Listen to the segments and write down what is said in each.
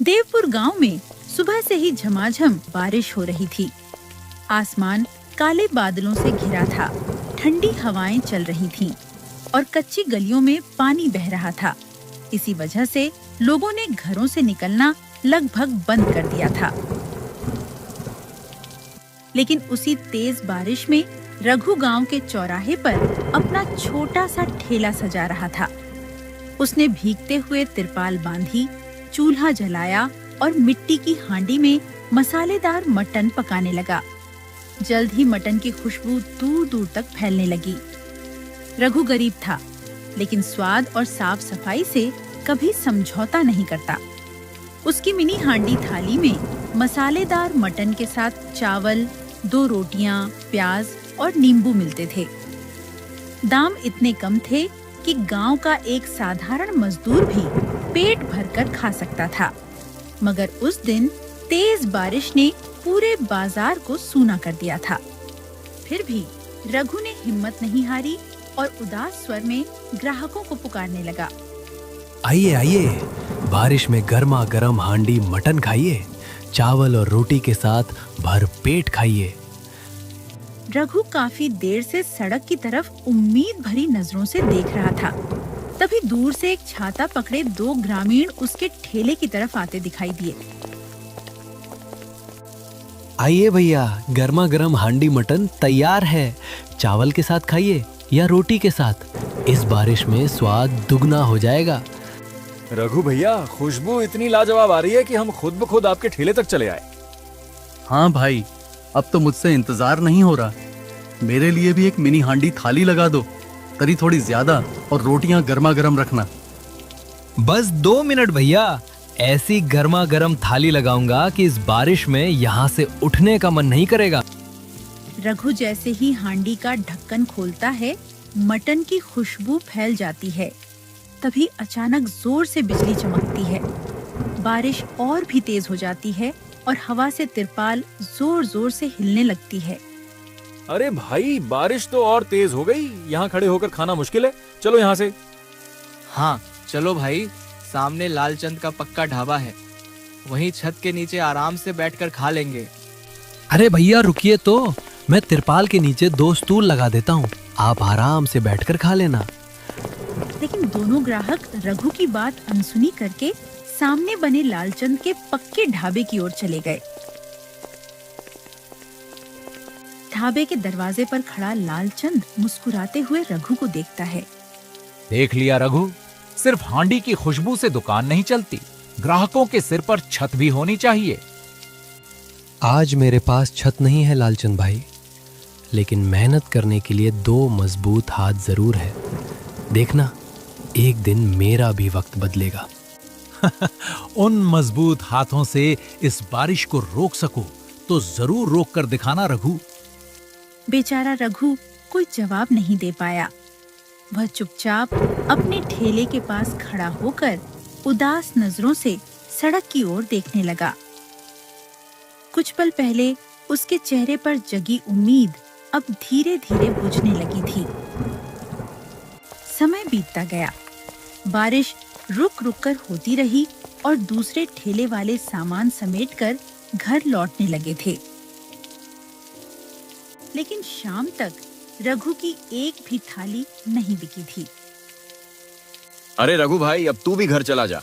देवपुर गांव में सुबह से ही झमाझम बारिश हो रही थी। आसमान काले बादलों से घिरा था, ठंडी हवाएं चल रही थीं और कच्ची गलियों में पानी बह रहा था। इसी वजह से लोगों ने घरों से निकलना लगभग बंद कर दिया था। लेकिन उसी तेज बारिश में रघु गांव के चौराहे पर अपना छोटा सा ठेला सजा रहा था। उसने भीगते हुए तिरपाल बांधी, चूल्हा जलाया और मिट्टी की हांडी में मसालेदार मटन पकाने लगा। जल्द ही मटन की खुशबू दूर दूर तक फैलने लगी। रघु गरीब था, लेकिन स्वाद और साफ सफाई से कभी समझौता नहीं करता। उसकी मिनी हांडी थाली में मसालेदार मटन के साथ चावल, 2 रोटियां, प्याज और नींबू मिलते थे। दाम इतने कम थे कि गांव का एक साधारण मजदूर भी पेट भरकर खा सकता था। मगर उस दिन तेज बारिश ने पूरे बाजार को सूना कर दिया था। फिर भी रघु ने हिम्मत नहीं हारी और उदास स्वर में ग्राहकों को पुकारने लगा। आइए आइए, बारिश में गर्मा गर्म हांडी मटन खाइए, चावल और रोटी के साथ भर पेट खाइए। रघु काफी देर से सड़क की तरफ उम्मीद भरी नजरों से देख रहा था। तभी दूर से एक छाता पकड़े 2 ग्रामीण उसके ठेले की तरफ आते दिखाई दिए। आइए भैया, गर्मा गर्म हांडी मटन तैयार है। चावल के साथ खाइए या रोटी के साथ, इस बारिश में स्वाद दुगना हो जाएगा। रघु भैया, खुशबू इतनी लाजवाब आ रही है कि हम खुद ब खुद आपके ठेले तक चले आए। हाँ भाई, अब तो मुझसे इंतजार नहीं हो रहा। मेरे लिए भी एक मिनी हांडी थाली लगा दो, तरी थोड़ी ज्यादा, और रोटियां गर्मा गर्म रखना। बस 2 मिनट भैया, ऐसी गर्मा गर्म थाली लगाऊंगा कि इस बारिश में यहाँ से उठने का मन नहीं करेगा। रघु जैसे ही हांडी का ढक्कन खोलता है, मटन की खुशबू फैल जाती है। तभी अचानक जोर से बिजली चमकती है। बारिश और भी तेज हो जाती है और हवा से तिरपाल जोर जोर से हिलने लगती है। अरे भाई, बारिश तो और तेज हो गई। यहाँ खड़े होकर खाना मुश्किल है, चलो यहाँ से। हाँ चलो भाई, सामने लालचंद का पक्का ढाबा है, वहीं छत के नीचे आराम से बैठकर खा लेंगे। अरे भैया रुकिए तो, मैं तिरपाल के नीचे 2 स्टूल लगा देता हूँ, आप आराम से बैठकर खा लेना। लेकिन दोनों ग्राहक रघु की बात अनसुनी करके सामने बने लालचंद के पक्के ढाबे की ओर चले गए। ढाबे के दरवाजे पर खड़ा लालचंद मुस्कुराते हुए रघु को देखता है। देख लिया रघु, सिर्फ हांडी की खुशबू से दुकान नहीं चलती, ग्राहकों के सिर पर छत भी होनी चाहिए। आज मेरे पास छत नहीं है लालचंद भाई, लेकिन मेहनत करने के लिए 2 मजबूत हाथ जरूर है। देखना, एक दिन मेरा भी वक्त बदलेगा। उन मजबूत हाथों से इस बारिश को रोक सको तो जरूर रोक कर दिखाना रघु। बेचारा रघु कोई जवाब नहीं दे पाया। वह चुपचाप अपने ठेले के पास खड़ा होकर उदास नजरों से सड़क की ओर देखने लगा। कुछ पल पहले उसके चेहरे पर जगी उम्मीद अब धीरे धीरे बुझने लगी थी। समय बीतता गया, बारिश रुक रुक कर होती रही और दूसरे ठेले वाले सामान समेटकर घर लौटने लगे थे। लेकिन शाम तक रघु की एक भी थाली नहीं बिकी थी। अरे रघु भाई, अब तू भी घर चला जा,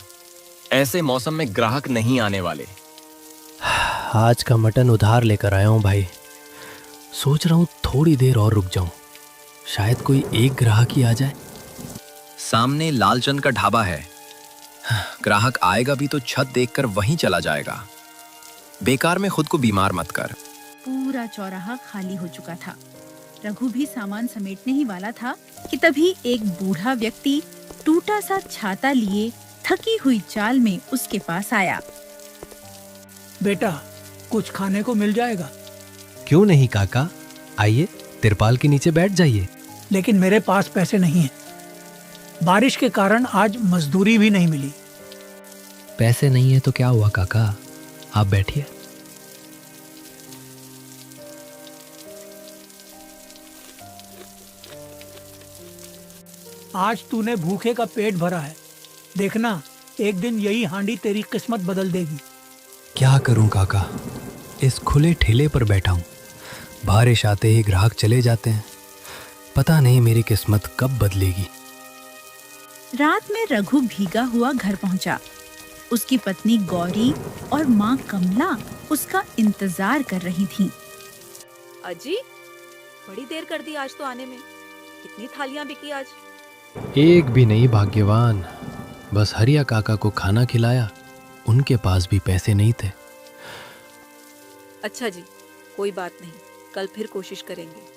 ऐसे मौसम में ग्राहक नहीं आने वाले। आज का मटन उधार लेकर आया हूँ भाई, सोच रहा हूँ थोड़ी देर और रुक जाऊं, शायद कोई एक ग्राहक ही आ जाए। सामने लालचंद का ढाबा है, ग्राहक आएगा भी तो छत देखकर वहीं चला जाएगा। बेकार में खुद को बीमार मत कर। पूरा चौराहा खाली हो चुका था। रघु भी सामान समेटने ही वाला था कि तभी एक बूढ़ा व्यक्ति टूटा सा छाता लिए थकी हुई चाल में उसके पास आया। बेटा, कुछ खाने को मिल जाएगा? क्यों नहीं काका, आइए तिरपाल के नीचे बैठ जाइए। लेकिन मेरे पास पैसे नहीं हैं। बारिश के कारण आज मजदूरी भी नहीं मिली। पैसे नहीं है तो क्या हुआ काका, आप बैठिए। आज तूने भूखे का पेट भरा है, देखना एक दिन यही हांडी तेरी किस्मत बदल देगी। क्या करूं काका, इस खुले ठेले पर बैठा हूं। बारिश आते ही ग्राहक चले जाते हैं। पता नहीं मेरी किस्मत कब बदलेगी। रात में रघु भीगा हुआ घर पहुंचा। उसकी पत्नी गौरी और माँ कमला उसका इंतजार कर रही थीं। अजी, बड़ी देर कर दी आज तो आने में। कितनी थालियां बिकी आज? एक भी नहीं भाग्यवान, बस हरिया काका को खाना खिलाया। उनके पास भी पैसे नहीं थे। अच्छा जी, कोई बात नहीं, कल फिर कोशिश करेंगे।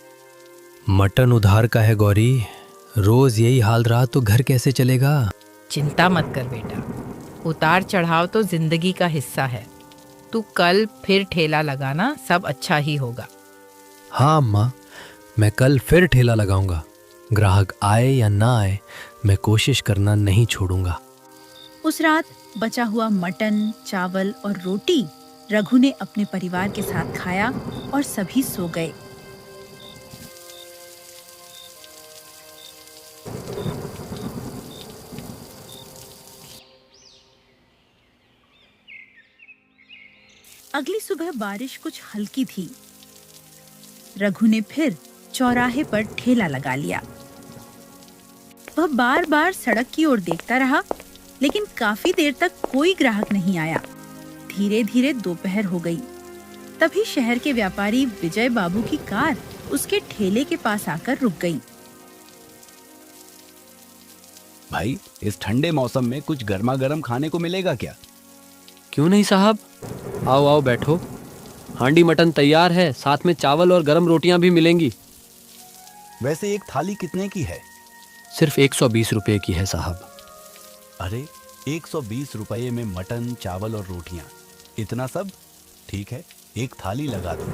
मटन उधार का है गौरी, रोज यही हाल रहा तो घर कैसे चलेगा। चिंता मत कर बेटा, उतार चढ़ाव तो जिंदगी का हिस्सा है। तू कल फिर ठेला लगाना, सब अच्छा ही होगा। हाँ अम्मा, मैं कल फिर ठेला लगाऊंगा। ग्राहक आए या ना आए, मैं कोशिश करना नहीं छोड़ूंगा। उस रात बचा हुआ मटन, चावल और रोटी रघु ने अपने परिवार के साथ खाया और सभी सो गए। अगली सुबह बारिश कुछ हल्की थी। रघु ने फिर चौराहे पर ठेला लगा लिया। वह बार बार सड़क की ओर देखता रहा, लेकिन काफी देर तक कोई ग्राहक नहीं आया। धीरे धीरे दोपहर हो गई। तभी शहर के व्यापारी विजय बाबू की कार उसके ठेले के पास आकर रुक गई। भाई, इस ठंडे मौसम में कुछ गर्मा गर्म खाने को मिलेगा क्या? क्यों नहीं साहब, आओ आओ बैठो। हांडी मटन तैयार है, साथ में चावल और गरम रोटियां भी मिलेंगी। वैसे एक थाली कितने की है? सिर्फ 120 रुपए की है साहब। अरे, 120 रुपये में मटन, चावल और रोटियां, इतना सब? ठीक है, एक थाली लगा दो।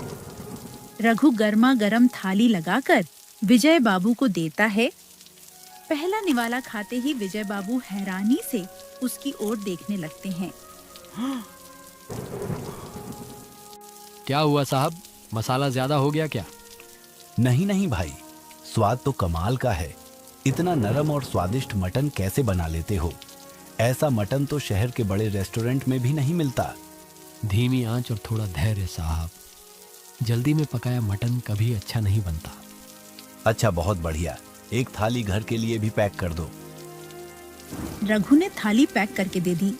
रघु गर्मा गर्म थाली लगाकर विजय बाबू को देता है। पहला निवाला खाते ही विजय बाबू हैरानी से उसकी ओर देखने लगते हैं। क्या हुआ साहब, मसाला ज्यादा हो गया क्या? नहीं नहीं भाई, स्वाद तो कमाल का है। इतना नरम और स्वादिष्ट मटन कैसे बना लेते हो? ऐसा मटन तो शहर के बड़े रेस्टोरेंट में भी नहीं मिलता। धीमी आंच और थोड़ा धैर्य साहब, जल्दी में पकाया मटन कभी अच्छा नहीं बनता। अच्छा, बहुत बढ़िया, एक थाली घर के लिए भी पैक कर दो। रघु ने थाली पैक करके दे दी।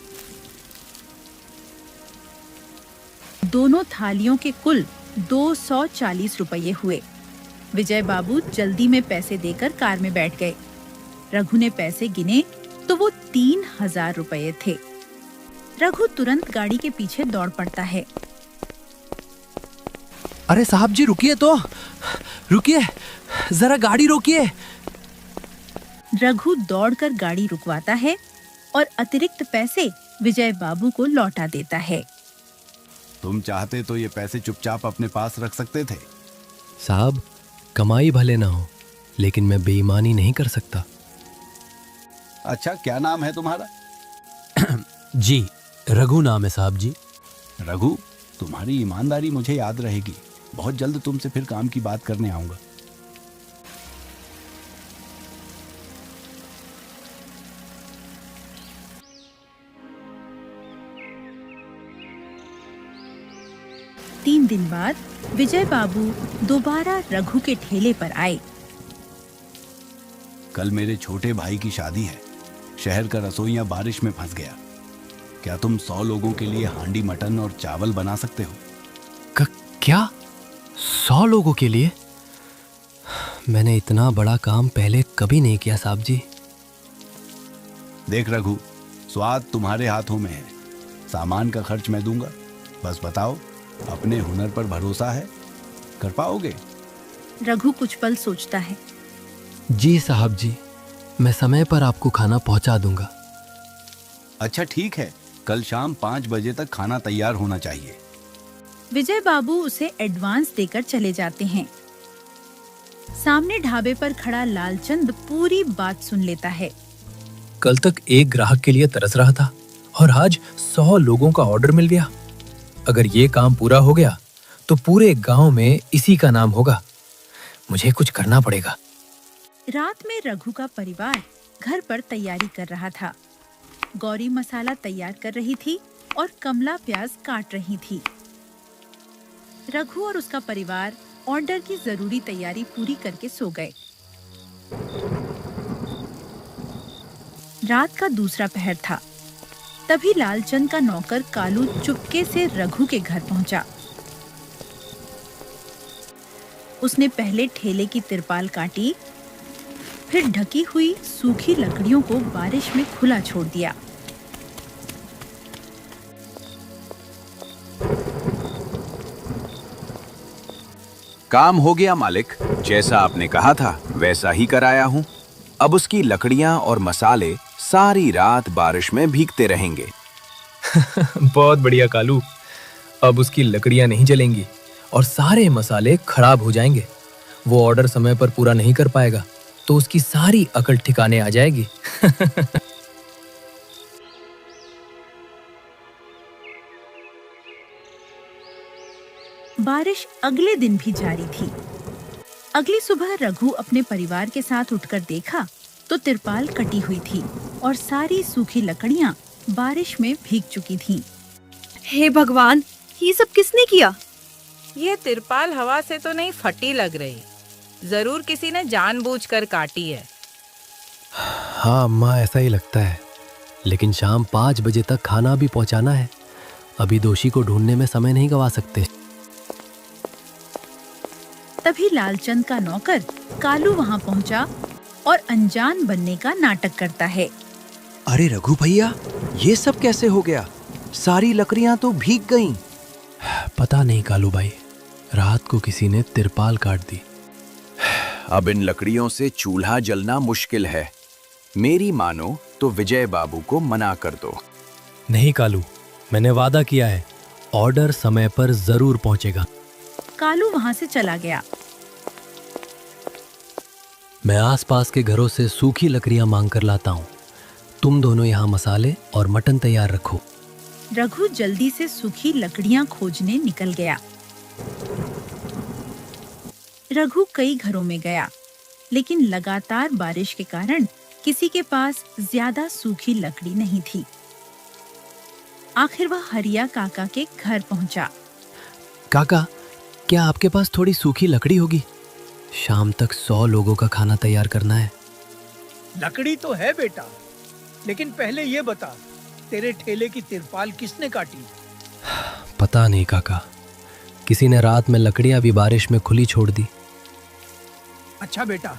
दोनों थालियों के कुल 240 रुपये हुए। विजय बाबू जल्दी में पैसे देकर कार में बैठ गए। रघु ने पैसे गिने तो वो 3000 रुपये थे। रघु तुरंत गाड़ी के पीछे दौड़ पड़ता है। अरे साहब जी रुकिए तो, रुकिए, जरा गाड़ी रोकिए। रघु दौड़कर गाड़ी रुकवाता है और अतिरिक्त पैसे विजय बाबू को लौटा देता है। तुम चाहते तो ये पैसे चुपचाप अपने पास रख सकते थे। साहब, कमाई भले ना हो, लेकिन मैं बेईमानी नहीं कर सकता। अच्छा, क्या नाम है तुम्हारा? जी, रघु नाम है साहब जी। रघु, तुम्हारी ईमानदारी मुझे याद रहेगी। बहुत जल्द तुमसे फिर काम की बात करने आऊंगा। तीन दिन बाद विजय बाबू दोबारा रघु के ठेले पर आए। कल मेरे छोटे भाई की शादी है। शहर का रसोइया बारिश में फंस गया। क्या तुम 100 लोगों के लिए हांडी मटन और चावल बना सकते हो? क्या 100 लोगों के लिए? मैंने इतना बड़ा काम पहले कभी नहीं किया साहब जी। देख रघु, स्वाद तुम्हारे हाथों में है। सामान का खर्च मैं दूंगा। बस बताओ, अपने हुनर पर भरोसा है? कर पाओगे? रघु कुछ पल सोचता है। जी साहब जी, मैं समय पर आपको खाना पहुंचा दूंगा। अच्छा ठीक है, कल शाम 5 बजे तक खाना तैयार होना चाहिए। विजय बाबू उसे एडवांस देकर चले जाते हैं। सामने ढाबे पर खड़ा लालचंद पूरी बात सुन लेता है। कल तक एक ग्राहक के लिए तरस रहा था और आज 100 लोगों का ऑर्डर मिल गया। अगर ये काम पूरा हो गया तो पूरे गांव में इसी का नाम होगा। मुझे कुछ करना पड़ेगा। रात में रघु का परिवार घर पर तैयारी कर रहा था। गौरी मसाला तैयार कर रही थी और कमला प्याज काट रही थी। रघु और उसका परिवार ऑर्डर की जरूरी तैयारी पूरी करके सो गए। रात का दूसरा पहर था। तभी लालचंद का नौकर कालू चुपके से रघु के घर पहुंचा। उसने पहले ठेले की तिरपाल काटी, फिर ढकी हुई सूखी लकड़ियों को बारिश में खुला छोड़ दिया। काम हो गया मालिक, जैसा आपने कहा था वैसा ही कराया हूँ। अब उसकी लकड़ियाँ और मसाले सारी रात बारिश में भीगते रहेंगे। बहुत बढ़िया कालू। अब उसकी लकड़ियां नहीं जलेंगी और सारे मसाले खराब हो जाएंगे। वो ऑर्डर समय पर पूरा नहीं कर पाएगा तो उसकी सारी अकल ठिकाने आ जाएगी। बारिश अगले दिन भी जारी थी। अगली सुबह रघु अपने परिवार के साथ उठकर देखा तो तिरपाल कटी हुई थी और सारी सूखी लकड़ियां बारिश में भीग चुकी थीं। हे भगवान, ये सब किसने किया? ये तिरपाल हवा से तो नहीं फटी लग रही। जरूर किसी ने जानबूझकर काटी है। हाँ अम्मा, ऐसा ही लगता है। लेकिन शाम 5 बजे तक खाना भी पहुंचाना है। अभी दोषी को ढूंढने में समय नहीं गवा सकते। तभी लालचंद का नौकर कालू वहां पहुंचा और अनजान बनने का नाटक करता है। अरे रघु भैया, ये सब कैसे हो गया? सारी लकड़ियां तो भीग गईं। पता नहीं कालू भाई, रात को किसी ने तिरपाल काट दी। अब इन लकड़ियों से चूल्हा जलना मुश्किल है। मेरी मानो तो विजय बाबू को मना कर दो। नहीं कालू, मैंने वादा किया है, ऑर्डर समय पर जरूर पहुंचेगा। कालू वहां से चला गया। मैं आसपास के घरों से सूखी लकड़ियां मांग कर लाता हूँ। तुम दोनों यहाँ मसाले और मटन तैयार रखो। रघु जल्दी से सूखी लकड़ियां खोजने निकल गया। रघु कई घरों में गया, लेकिन लगातार बारिश के कारण किसी के पास ज्यादा सूखी लकड़ी नहीं थी। आखिर वह हरिया काका के घर पहुंचा। काका, क्या आपके पास थोड़ी सूखी लकड़ी होगी? शाम तक 100 लोगों का खाना तैयार करना है। लकड़ी तो है बेटा, लेकिन पहले ये बता, तेरे ठेले की तिरपाल किसने काटी? पता नहीं काका, किसी ने रात में लकड़ियां भी बारिश में खुली छोड़ दी। अच्छा बेटा,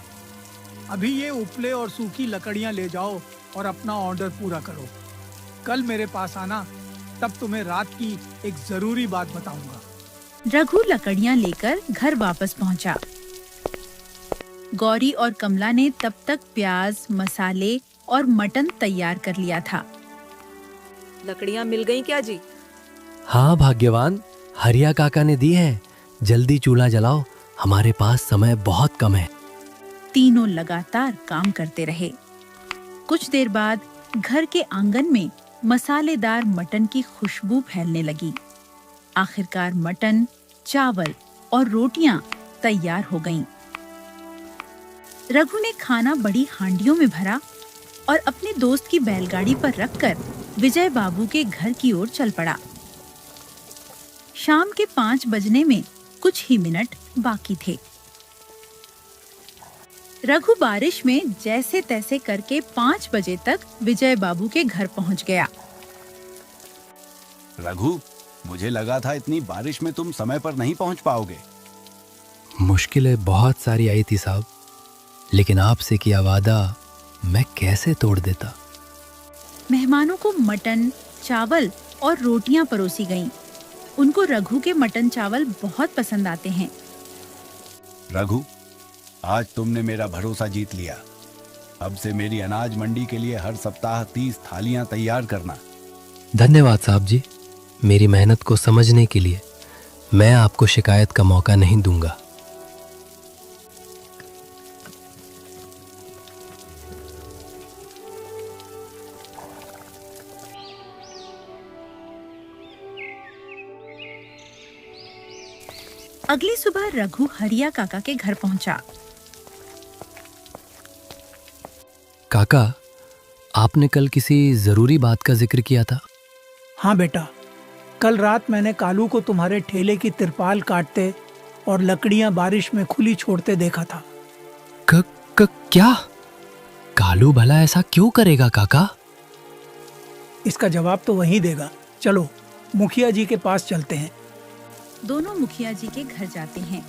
अभी ये उपले और सूखी लकड़ियां ले जाओ और अपना ऑर्डर पूरा करो। कल मेरे पास आना, तब तुम्हें रात की एक जरूरी बात बताऊंगा। रघु लकड़ियां लेकर घर वापस पहुंचा। गौरी और कमला ने तब तक प्याज, मसाले और मटन तैयार कर लिया था। लकड़ियां मिल गईं क्या जी? हाँ भाग्यवान, हरिया काका ने दी है। जल्दी चूल्हा जलाओ, हमारे पास समय बहुत कम है। तीनों लगातार काम करते रहे। कुछ देर बाद घर के आंगन में मसालेदार मटन की खुशबू फैलने लगी। आखिरकार मटन, चावल और रोटियां तैयार हो गईं। रघु ने खाना बड़ी हांडियों में भरा और अपने दोस्त की बैलगाड़ी पर रखकर विजय बाबू के घर की ओर चल पड़ा। शाम के 5 बजने में कुछ ही मिनट बाकी थे। रघु बारिश में जैसे तैसे करके 5 बजे तक विजय बाबू के घर पहुंच गया। रघु, मुझे लगा था इतनी बारिश में तुम समय पर नहीं पहुंच पाओगे। मुश्किलें बहुत सारी आई थी साहब, लेकिन आपसे किया वादा मैं कैसे तोड़ देता। मेहमानों को मटन, चावल और रोटियां परोसी गईं। उनको रघु के मटन चावल बहुत पसंद आते हैं। रघु, आज तुमने मेरा भरोसा जीत लिया। अब से मेरी अनाज मंडी के लिए हर सप्ताह 30 थालियां तैयार करना। धन्यवाद साहब जी, मेरी मेहनत को समझने के लिए। मैं आपको शिकायत का मौका नहीं दूंगा। अगली सुबह रघु हरिया काका के घर पहुंचा। काका, आपने कल किसी जरूरी बात का जिक्र किया था। हाँ बेटा, कल रात मैंने कालू को तुम्हारे ठेले की तिरपाल काटते और लकड़ियां बारिश में खुली छोड़ते देखा था। क्या? कालू भला ऐसा क्यों करेगा काका? इसका जवाब तो वही देगा। चलो मुखिया जी के पास चलते हैं। दोनों मुखिया जी के घर जाते हैं।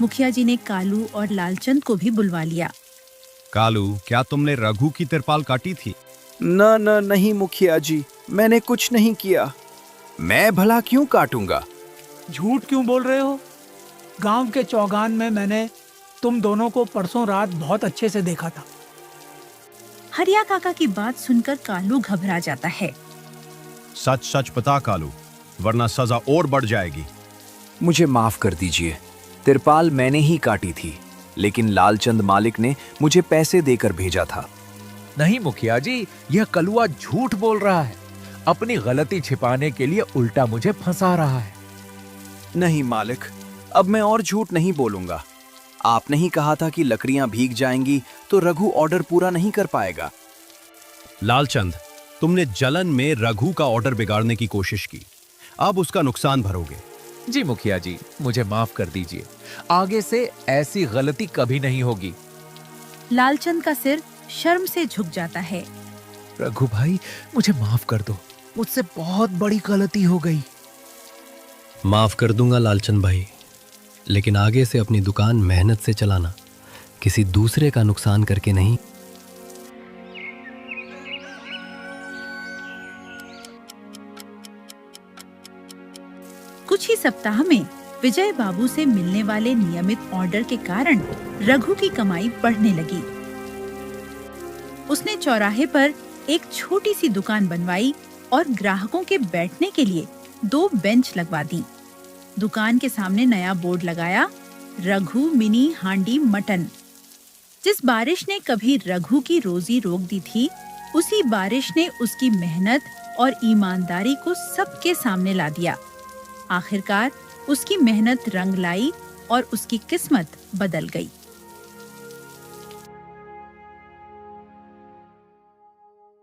मुखिया जी ने कालू और लालचंद को भी बुलवा लिया। कालू, क्या तुमने रघु की तिरपाल काटी थी? नहीं मुखिया जी, मैंने कुछ नहीं किया। मैं भला क्यों काटूंगा? झूठ क्यों बोल रहे हो? गांव के चौगान में मैंने तुम दोनों को परसों रात बहुत अच्छे से देखा था। हरिया काका की बात सुनकर कालू घबरा जाता है। सच सच बता कालू, वरना सजा और बढ़ जाएगी। मुझे माफ कर दीजिए, तिरपाल मैंने ही काटी थी, लेकिन लालचंद मालिक ने मुझे पैसे देकर भेजा था। नहीं मुखिया जी, यह कलुआ झूठ बोल रहा है। अपनी गलती छिपाने के लिए उल्टा मुझे फंसा रहा है। नहीं मालिक, अब मैं और झूठ नहीं बोलूंगा। आपने ही कहा था कि लकड़ियां भीग जाएंगी तो रघु ऑर्डर पूरा नहीं कर पाएगा। लालचंद, तुमने जलन में रघु का ऑर्डर बिगाड़ने की कोशिश की, अब उसका नुकसान भरोगे। जी मुखिया जी, मुझे माफ कर दीजिए। आगे से ऐसी गलती कभी नहीं होगी। लालचंद का सिर शर्म से झुक जाता है। रघु भाई, मुझे माफ कर दो, मुझसे बहुत बड़ी गलती हो गई। माफ कर दूंगा लालचंद भाई, लेकिन आगे से अपनी दुकान मेहनत से चलाना, किसी दूसरे का नुकसान करके नहीं। कुछ ही सप्ताह में विजय बाबू से मिलने वाले नियमित ऑर्डर के कारण रघु की कमाई बढ़ने लगी। उसने चौराहे पर एक छोटी सी दुकान बनवाई और ग्राहकों के बैठने के लिए 2 बेंच लगवा दी। दुकान के सामने नया बोर्ड लगाया, रघु मिनी हांडी मटन। जिस बारिश ने कभी रघु की रोजी रोक दी थी, उसी बारिश ने उसकी मेहनत और ईमानदारी को सबके सामने ला दिया। आखिरकार उसकी मेहनत रंग लाई और उसकी किस्मत बदल गई।